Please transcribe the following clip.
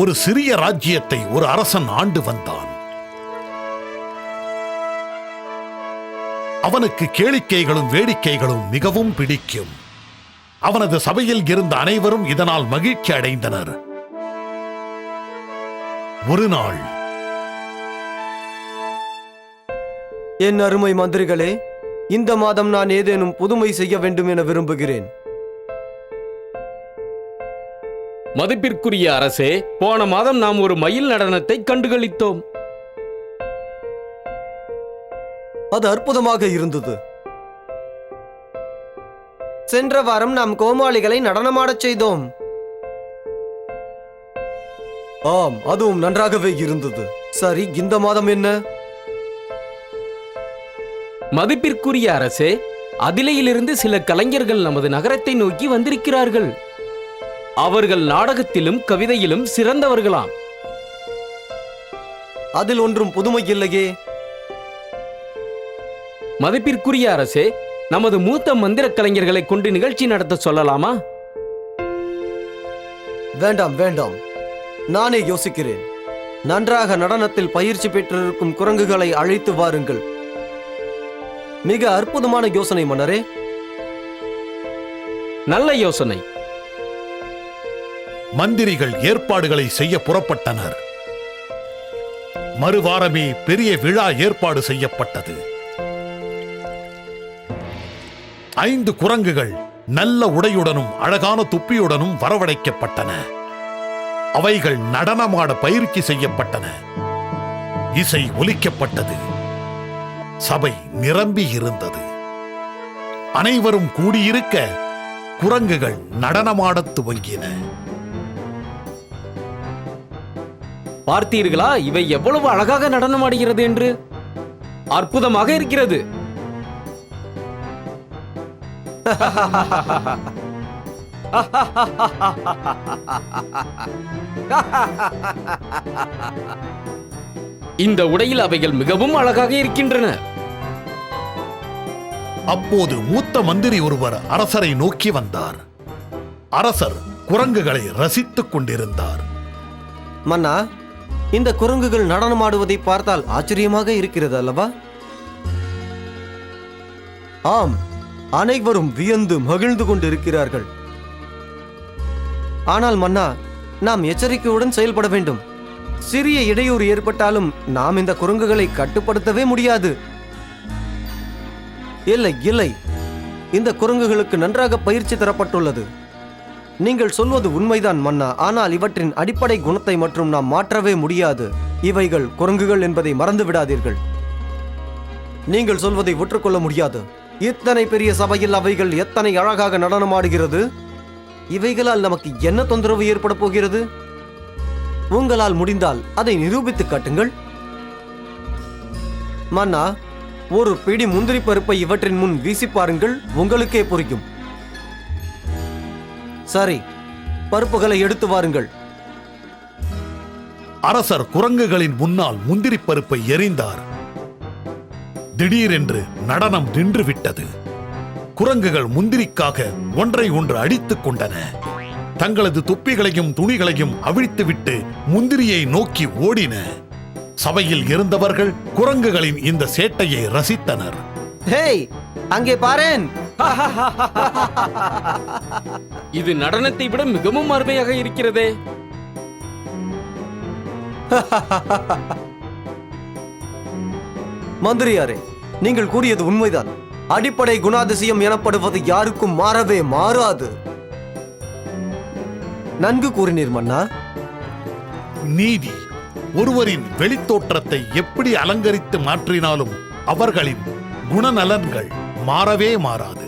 ஒரு சிறிய ராஜ்யத்தை ஒரு அரசன் ஆண்டு வந்தான். அவனுக்கு கேளிக்கைகளும் வேடிக்கைகளும் மிகவும் பிடிக்கும். அவனது சபையில் இருந்த அனைவரும் இதனால் மகிழ்ச்சி அடைந்தனர். ஒரு நாள், என் அருமை மந்திரிகளே, இந்த மாதம் நான் ஏதேனும் புதுமை செய்ய வேண்டும் என விரும்புகிறேன். மதிப்பிற்குரிய அரசே, போன மாதம் நாம் ஒரு மயில் நடனத்தை கண்டுகளித்தோம். அது அற்புதமாக இருந்தது. சென்ற வாரம் நாம் கோமாளிகளை நடனமாடச் செய்தோம். ஆம், அதுவும் நன்றாகவே இருந்தது. சரி, இந்த மாதம் என்ன? மதிப்பிற்குரிய அரசே, அதிலையிலிருந்து சில கலைஞர்கள் நமது நகரத்தை நோக்கி வந்திருக்கிறார்கள். அவர்கள் நாடகத்திலும் கவிதையிலும் சிறந்தவர்களாம். அதில் ஒன்றும் புதுமை இல்லையே. மதிப்பிற்குரிய அரசே, நமது மூத்த மந்திர கலைஞர்களை கொண்டு நிகழ்ச்சி நடத்த சொல்லலாமா? வேண்டாம் வேண்டாம், நானே யோசிக்கிறேன். நன்றாக நடனத்தில் பயிற்சி பெற்றிருக்கும் குரங்குகளை அழைத்து வாருங்கள். மிக அற்புதமான யோசனை மன்னரே. நல்ல யோசனை. மந்திரிகள் ஏற்பாடுகளை செய்ய புறப்பட்டனர். மறுவாரமே பெரிய விழா ஏற்பாடு செய்யப்பட்டது. 5 குரங்குகள் நல்ல உடையுடனும் அழகான துப்பியுடனும் வரவழைக்கப்பட்டன. அவைகள் நடனமாட பயிற்சி செய்யப்பட்டன. இசை ஒலிக்கப்பட்டது. சபை நிரம்பி இருந்தது. அனைவரும் கூடியிருக்க குரங்குகள் நடனமாடத் துவங்கின. பார்த்தீர்களா, இவை எவ்வளவு அழகாக நடனமாடுகிறது என்று? அற்புதமாக இருக்கிறது. இந்த உடையில் அவைகள் மிகவும் அழகாக இருக்கின்றன. அப்போது மூத்த மந்திரி ஒருவர் அரசரை நோக்கி வந்தார். அரசர் குரங்குகளை ரசித்துக் கொண்டிருந்தார். மன்னா, இந்த குரங்குகள் நடனமாடுவதை பார்த்தால் ஆச்சரியமாக இருக்கிறது அல்லவா? ஆம், அனைவரும் வியந்து மகிழ்ந்து கொண்டிருக்கிறார்கள். ஆனால் மன்னா, நாம் எச்சரிக்கையுடன் செயல்பட வேண்டும். சிறிய இடையூறு ஏற்பட்டாலும் நாம் இந்த குரங்குகளை கட்டுப்படுத்தவே முடியாது. இல்லை இல்லை, இந்த குரங்குகளுக்கு நன்றாக பயிற்சி தரப்பட்டுள்ளது. நீங்கள் சொல்வது உண்மைதான் மன்னா, ஆனால் இவற்றின் அடிப்படை குணத்தை மற்றும் நாம் மாற்றவே முடியாது. இவைகள் குரங்குகள் என்பதை மறந்து விடாதீர்கள். நீங்கள் சொல்வதை ஒற்றுக்கொள்ள முடியாது. இத்தனை பெரிய சபையில் அவைகள் எத்தனை அழகாக நடனமாடுகிறது. இவைகளால் நமக்கு என்ன தொந்தரவு ஏற்பட போகிறது? உங்களால் முடிந்தால் அதை நிரூபித்து காட்டுங்கள். மன்னா, ஒரு பிடி முந்திரி பருப்பை இவற்றின் முன் வீசி பாருங்கள், உங்களுக்கே புரியும். சரி, பருப்புகளை எடுத்து வாருங்கள். அரசர் குரங்குகளின் முன்னால் முந்திரி பருப்பை எறிந்தார். திடீரென்று நடனம் நின்று விட்டது. குரங்குகள் முந்திரிக்காக ஒன்றை ஒன்று அடித்துக் கொண்டன. தங்களது தொப்பிகளையும் துணிகளையும் அவிழ்த்துவிட்டு முந்திரியை நோக்கி ஓடின. சபையில் இருந்தவர்கள் குரங்குகளின் இந்த சேட்டையை ரசித்தனர். ஹேய், அங்கே பாரேன். இது நடனத்தை விட மிகவும் அருமையாக இருக்கிறதே. மந்திரியாரே, நீங்கள் கூறியது உண்மைதான். அடிப்படை குணாதிசயம் எனப்படுவது யாருக்கும் மாறவே மாறாது. நன்கு கூறினீர் மன்னா. நீதி, ஒருவரின் வெளித்தோற்றத்தை எப்படி அலங்கரித்து மாற்றினாலும் அவர்களின் குணநலன்கள் மாறவே மாறாது.